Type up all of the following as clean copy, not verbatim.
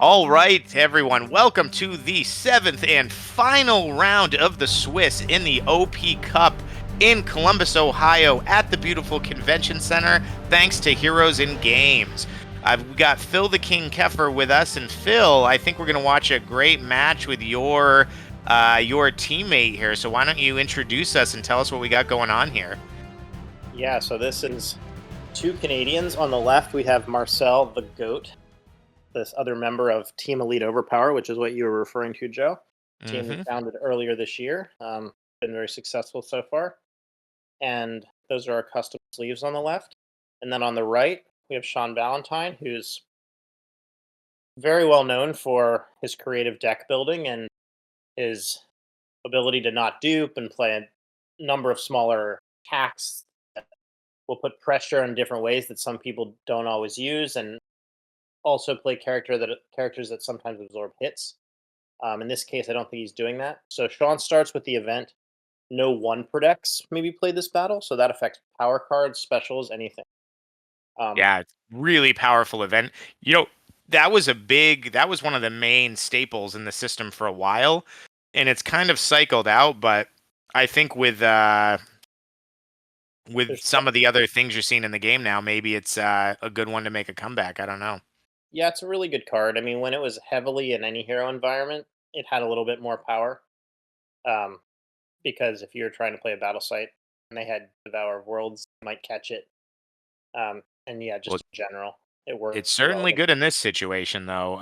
All right, everyone, welcome to the seventh and final round of the Swiss in the OP Cup in Columbus, Ohio, at the beautiful convention center, thanks to Heroes in Games. We've got Phil the King Keffer with us, and Phil, I think we're going to watch a great match with your teammate here. So why don't you introduce us and tell us what we got going on here? Yeah, so this is two Canadians. On the left, we have Marcel the Goat, this other member of Team Elite Overpower, which is what you were referring to, Joe. Team we Mm-hmm. founded earlier this year. Been very successful so far. And those are our custom sleeves on the left. And then on the right, we have Sean Valentine, who's very well known for his creative deck building and his ability to not dupe and play a number of smaller attacks that will put pressure in different ways that some people don't always use, and also play characters that sometimes absorb hits. In this case, I don't think he's doing that. So Sean starts with the event. No one per decks maybe play this battle, so that affects power cards, specials, anything. Um, Yeah, it's really powerful event. You know, that was one of the main staples in the system for a while, and it's kind of cycled out, but I think with there's some of the other things you're seeing in the game now, maybe it's a good one to make a comeback. I don't know. Yeah, it's a really good card. I mean, when it was heavily in any hero environment, it had a little bit more power. Um, because if you're trying to play a battle site and they had Devour of Worlds, you might catch it. And yeah, Well, just in general, it worked it's well. certainly good in this situation, though.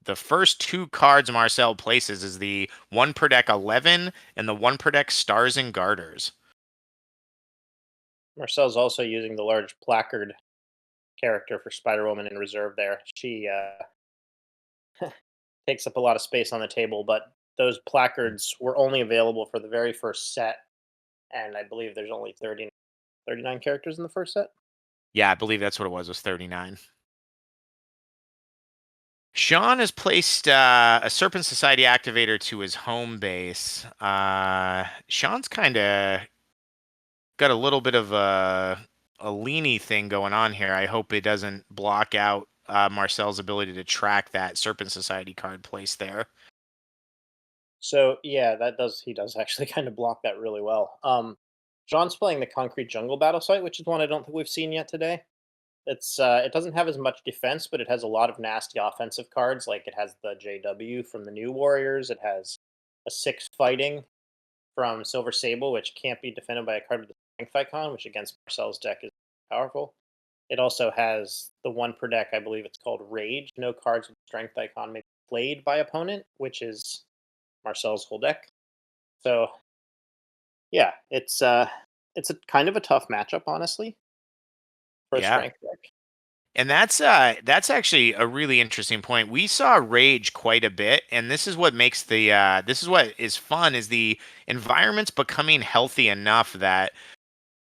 The first two cards Marcel places is the one per deck 11 and the one per deck Stars and Garters. Marcel's also using the large placard character for Spider Woman in reserve there. She takes up a lot of space on the table, but those placards were only available for the very first set, and I believe there's only 39 characters in the first set. Yeah, I believe that's what it was 39. Sean has placed a Serpent Society activator to his home base. Sean's kind of got a little bit of a leany thing going on here. I hope it doesn't block out Marcel's ability to track that Serpent Society card placed there. So yeah, that does he does actually kind of block that really well. John's playing the Concrete Jungle battle site, which is one I don't think we've seen yet today. It doesn't have as much defense, but it has a lot of nasty offensive cards. Like it has the JW from the New Warriors. It has a six fighting from Silver Sable, which can't be defended by a card with the Strength icon, which against Marcel's deck is powerful. It also has the one per deck, I believe it's called Rage. No cards with Strength icon may be played by opponent, which is Marcel's whole deck. So yeah, it's a kind of a tough matchup, honestly, for a Yeah. Strength deck. And that's actually a really interesting point. We saw rage quite a bit, and this is what makes this is what is fun is the environment's becoming healthy enough that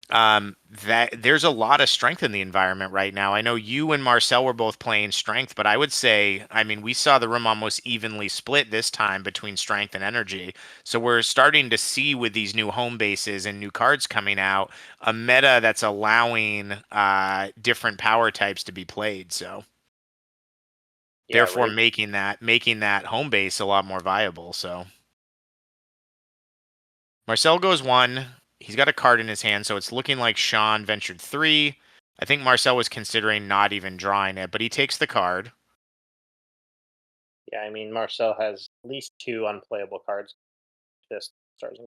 there's a lot of strength in the environment right now. I know you and Marcel were both playing strength, but I would say, I mean, we saw the room almost evenly split this time between strength and energy. So we're starting to see with these new home bases and new cards coming out a meta that's allowing different power types to be played. So Yeah, therefore Rage. making that home base a lot more viable. So Marcel goes one. He's got a card in his hand, so it's looking like Sean ventured three. I think Marcel was considering not even drawing it, but he takes the card. Yeah, I mean Marcel has at least two unplayable cards. Just starts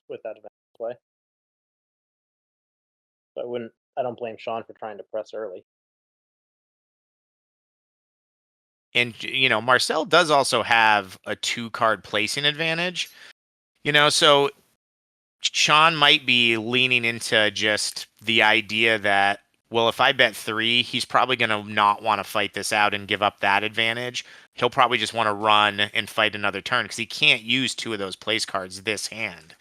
with that event play. So I don't blame Sean for trying to press early. And Marcel does also have a two card placing advantage. So Sean might be leaning into just the idea that, well, if I bet three, he's probably going to not want to fight this out and give up that advantage. He'll probably just want to run and fight another turn because he can't use two of those place cards this hand.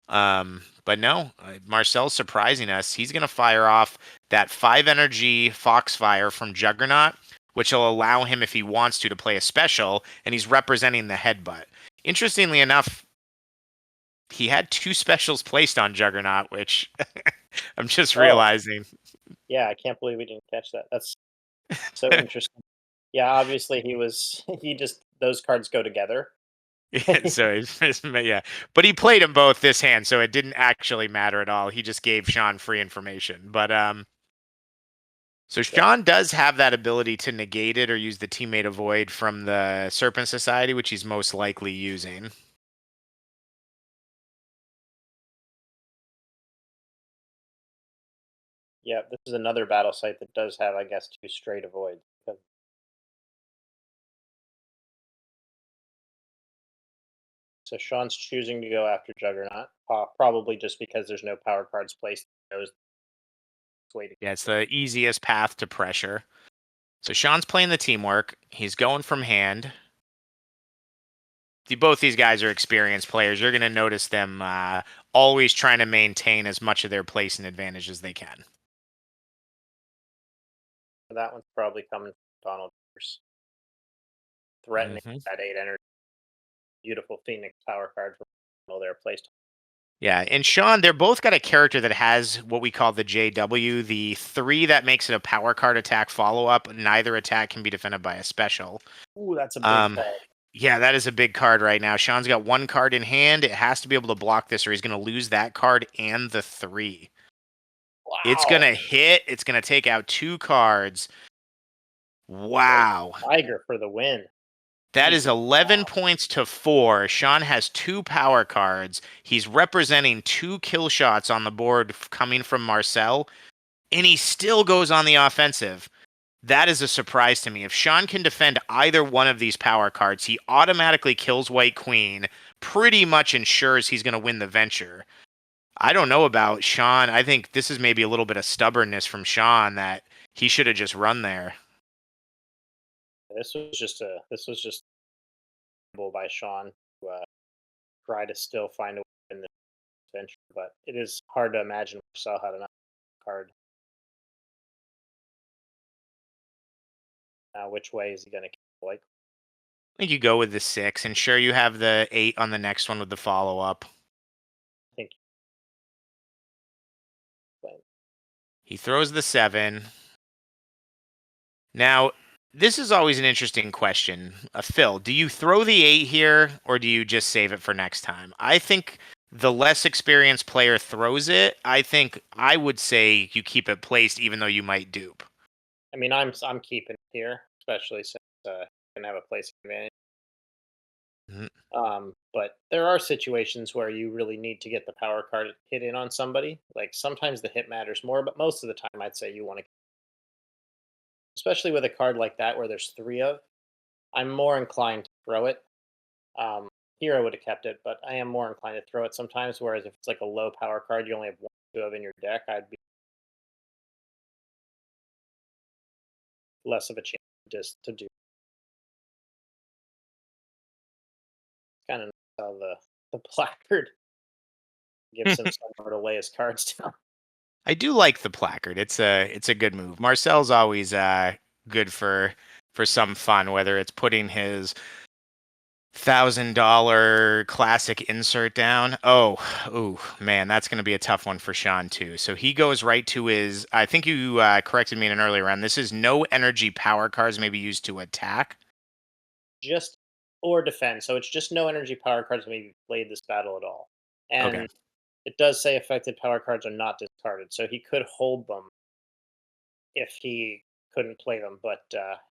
But no, Marcel's surprising us. He's going to fire off that 5 energy Foxfire from Juggernaut, which will allow him, if he wants to play a special, and he's representing the headbutt. Interestingly enough, he had two specials placed on Juggernaut, which I'm just Oh, realizing. yeah, I can't believe we didn't catch that. That's so interesting. Yeah, obviously he was he just those cards go together. Yeah, so yeah, but he played them both this hand, so it didn't actually matter at all. He just gave Sean free information. But so Yeah, Sean does have that ability to negate it or use the teammate avoid from the Serpent Society, which he's most likely using. yeah, this is another battle site that does have, I guess, two straight avoids. So Sean's choosing to go after Juggernaut, probably just because there's no power cards placed. He knows it's waiting. Yeah, it's the easiest path to pressure. So Sean's playing the teamwork. He's going from hand. Both these guys are experienced players. You're going to notice them always trying to maintain as much of their place and advantage as they can. So that one's probably coming from Donald Pierce, threatening Hmm. that 8 energy. Beautiful Phoenix power card from there placed. Yeah, and Sean, they're both got a character that has what we call the JW, the 3 that makes it a power card attack follow up. Neither attack can be defended by a special. Ooh, that's a big Um, card. yeah, that is a big card right now. Sean's got one card in hand. It has to be able to block this, or he's going to lose that card and the 3. It's going Wow. to hit. It's going to take out 2 cards. Great Wow. Tiger for the win. That is Jesus. 11 Wow. points to 4. Sean has 2 power cards. He's representing 2 kill shots on the board coming from Marcel, and he still goes on the offensive. That is a surprise to me. If Sean can defend either one of these power cards, he automatically kills White Queen, pretty much ensures he's going to win the venture. I don't know about Sean. I think this is maybe a little bit of stubbornness from Sean that he should have just run there. This was just by Sean to try to still find a way in this venture, but it is hard to imagine Marcel had enough card. Now, which way is he going to like? I think you go with the 6, and sure, you have the 8 on the next one with the follow up. I think. But He throws the 7. Now, this is always an interesting question. Phil, do you throw the 8 here or do you just save it for next time? I think the less experienced player throws it. I think I would say you keep it placed even though you might dupe. I mean, I'm keeping it here, especially since can have a place advantage. Mhm. But there are situations where you really need to get the power card hit in on somebody. Like sometimes the hit matters more, but most of the time I'd say you want to, especially with a card like that where there's three of. I'm more inclined to throw it. Um, Here I would have kept it, but I am more inclined to throw it sometimes. Whereas if it's like a low power card, you only have one, two of in your deck, I'd be less of a chance just to do. Kind of how the placard gives him somewhere to lay his cards down. I do like the placard. It's a good move. Marcel's always good for some fun, whether it's putting his $1,000 classic insert down. Oh, ooh, man, that's going to be a tough one for Sean too. So he goes right to his. I think you corrected me in an earlier round. This is no energy power cards may be used to attack. Just or defend. So it's just no energy power cards when we played this battle at all. Okay. And it does say affected power cards are not discarded. So he could hold them if he couldn't play them. But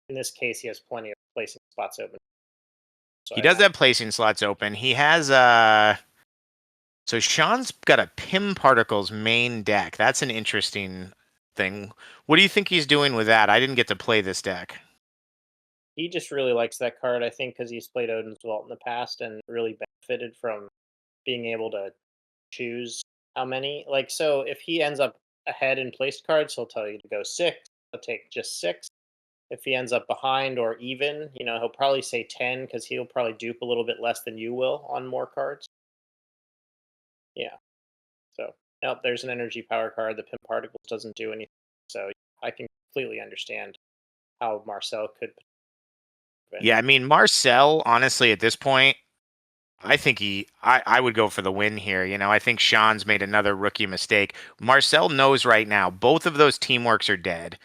in this case, he has plenty of placing spots open. So He I does don't. have placing slots open. He has so Sean's got a Pim Particles main deck. That's an interesting thing. What do you think he's doing with that? I didn't get to play this deck. He just really likes that card, I think, because he's played Odin's Vault in the past and really benefited from being able to choose how many. Like, so if he ends up ahead in placed cards, he'll tell you to go six. He'll take just six. If he ends up behind or even, he'll probably say 10 because he'll probably dupe a little bit less than you will on more cards. Yeah. So, nope, there's an energy power card. The Pimp Particles doesn't do anything. So I can completely understand how Marcel could Yeah, I mean Marcel, honestly, at this point, I think I would go for the win here. I think Sean's made another rookie mistake. Marcel knows right now both of those teamworks are dead.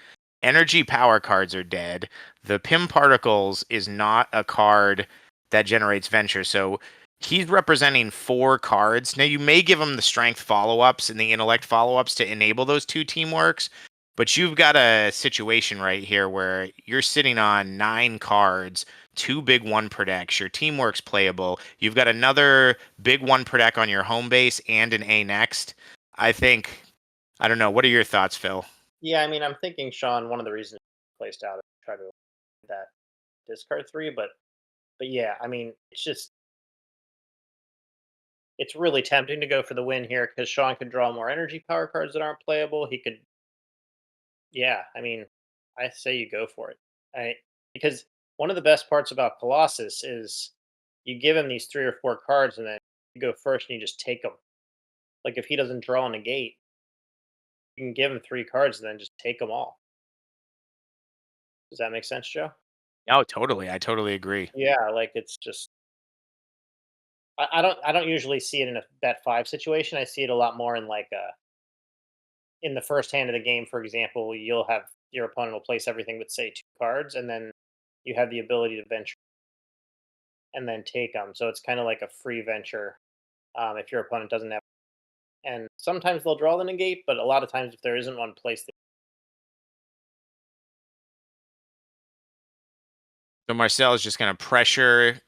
energy power cards are dead. The Pim Particles is not a card that generates venture. So he's representing four cards. Now you may give him the strength follow-ups and the intellect follow-ups to enable those two teamworks, but you've got a situation right here where you're sitting on 9 cards, two big one per decks. Your teamwork's playable. You've got another big one per deck on your home base and an A next. I think I don't know. What are your thoughts, Phil? Yeah, I mean, I'm thinking Sean. One of the reasons he placed out is to try to avoid that discard three, but yeah, I mean, it's really tempting to go for the win here because Sean could draw more energy power cards that aren't playable. He could, yeah, I mean, I say you go for it. I Because one of the best parts about Colossus is you give him these 3 or 4 cards and then you go first and you just take them. Like if he doesn't draw on a gate, you can give him 3 cards and then just take them all. Does that make sense, Joe? Oh, totally. I totally agree. Yeah, like it's just I don't usually see it in a bet five situation. I see it a lot more in like in the first hand of the game, for example, you'll have your opponent will place everything but say 2 cards, and then you have the ability to venture and then take them. So it's kind of like a free venture if your opponent doesn't have. And sometimes they'll draw the negate, but a lot of times if there isn't one placed, So Marcel is just going to pressure,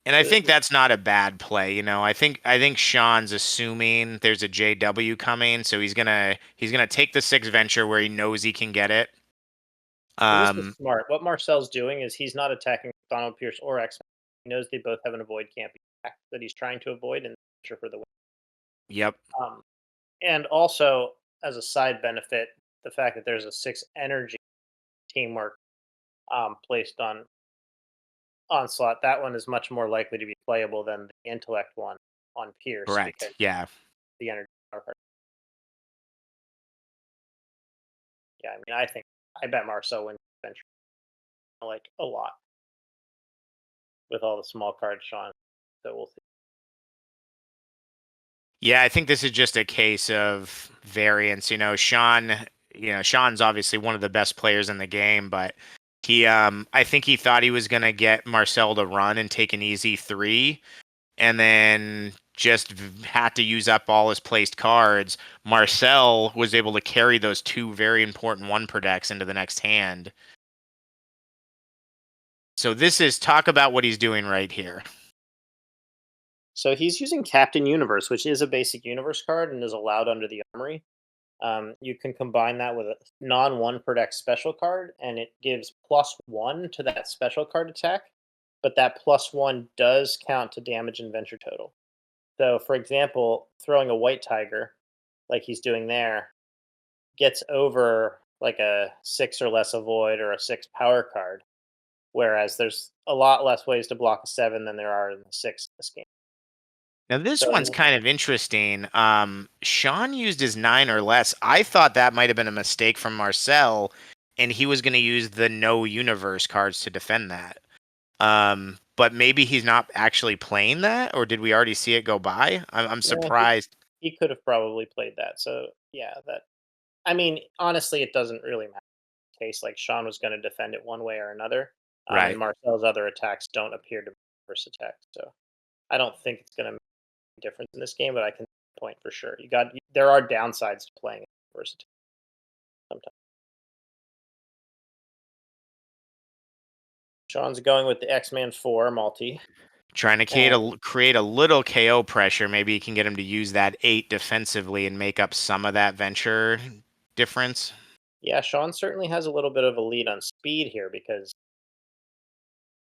and I think that's not a bad play. I think Sean's assuming there's a JW coming, so he's gonna take the 6 venture where he knows he can get it. so this is Um, smart. What Marcel's doing is he's not attacking Donald Pierce or X. He knows they both have an avoid can't be attacked that he's trying to avoid and venture for the win. yep, Um, and also, as a side benefit, the fact that there's a 6 energy teamwork placed on onslaught, that one is much more likely to be playable than the intellect one on Pierce correct. because Yeah, the energy power card. Yeah, I mean, I bet Marcel wins venture like a lot with all the small cards, Sean. So we'll see. yeah. I think this is just a case of variance. Sean's obviously one of the best players in the game, but I think he thought he was gonna get Marcel to run and take an easy 3, and then just had to use up all his placed cards. Marcel was able to carry those 2 very important one per decks into the next hand. So this is talk about what he's doing right here. So he's using Captain Universe, which is a basic universe card and is allowed under the armory. You can combine that with a non one per deck special card, and it gives +1 to that special card attack. But that +1 does count to damage and venture total. So, for example, throwing a white tiger, like he's doing there, gets over like a 6 or less avoid or a 6 power card. Whereas there's a lot less ways to block a 7 than there are in the 6 in this game. Now this one's So kind of interesting. Sean used his 9 or less. I thought that might have been a mistake from Marcel, and he was going to use the no universe cards to defend that. But maybe he's not actually playing that, or did we already see it go by? I'm yeah, he surprised. he could have probably played that. So yeah, that I mean, honestly, it doesn't really matter. Case like Sean was going to defend it one way or another, and Right. Marcel's other attacks don't appear to be reverse attacks. So I don't think it's going to make a difference in this game, but I can point for sure. There are downsides to playing it reverse attack sometimes. Sean's going with the X-Man 4 multi. Trying to And create a little KO pressure. Maybe you can get him to use that 8 defensively and make up some of that venture difference. yeah, Sean certainly has a little bit of a lead on speed here because,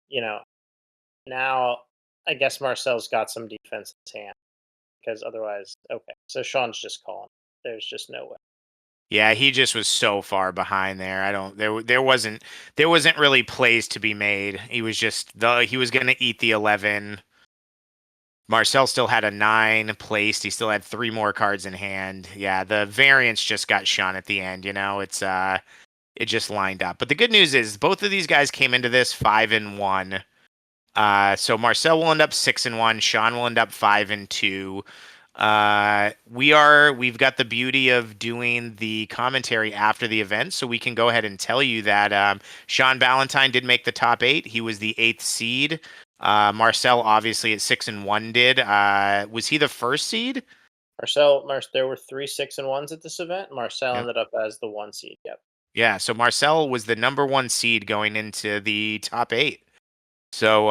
you know, now I guess Marcel's got some defense in his hand because otherwise, okay. So Sean's just calling. There's just no way. Yeah, he just was so far behind there. I don't there wasn't really plays to be made. He was going to eat the 11. Marcel still had a 9 placed. He still had 3 more cards in hand. Yeah, the variance just got shot at the end, it just lined up. But the good news is both of these guys came into this 5-1. So Marcel will end up 6-1. Sean will end up 5-2. We've got the beauty of doing the commentary after the event, so we can go ahead and tell you that Sean Ballantyne did make the top 8. He was the 8th seed. Marcel, obviously at 6-1, did. Was he the first seed? There were 3 6-1s at this event. Marcel Yep. ended up as the 1 seed. Yep. Yeah, so Marcel was the number 1 seed going into the top 8. So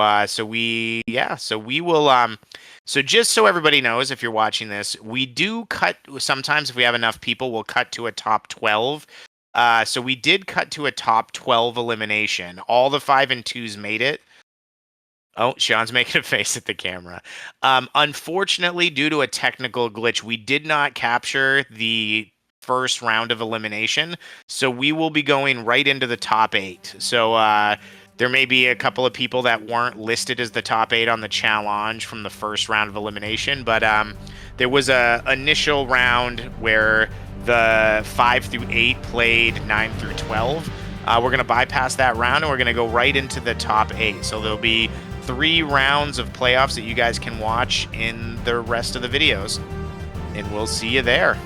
we will so just so everybody knows, if you're watching this, we do cut sometimes. If we have enough people, we'll cut to a top 12. So we did cut to a top 12 elimination. All the 5 and 2s made it. Oh, Sean's making a face at the camera. Unfortunately, due to a technical glitch, we did not capture the first round of elimination. So we will be going right into the top 8. So there may be a couple of people that weren't listed as the top 8 on the challenge from the first round of elimination. But there was a initial round where the 5 through 8 played 9 through 12. We're going to bypass that round and we're going to go right into the top 8. So there'll be 3 rounds of playoffs that you guys can watch in the rest of the videos. And we'll see you there.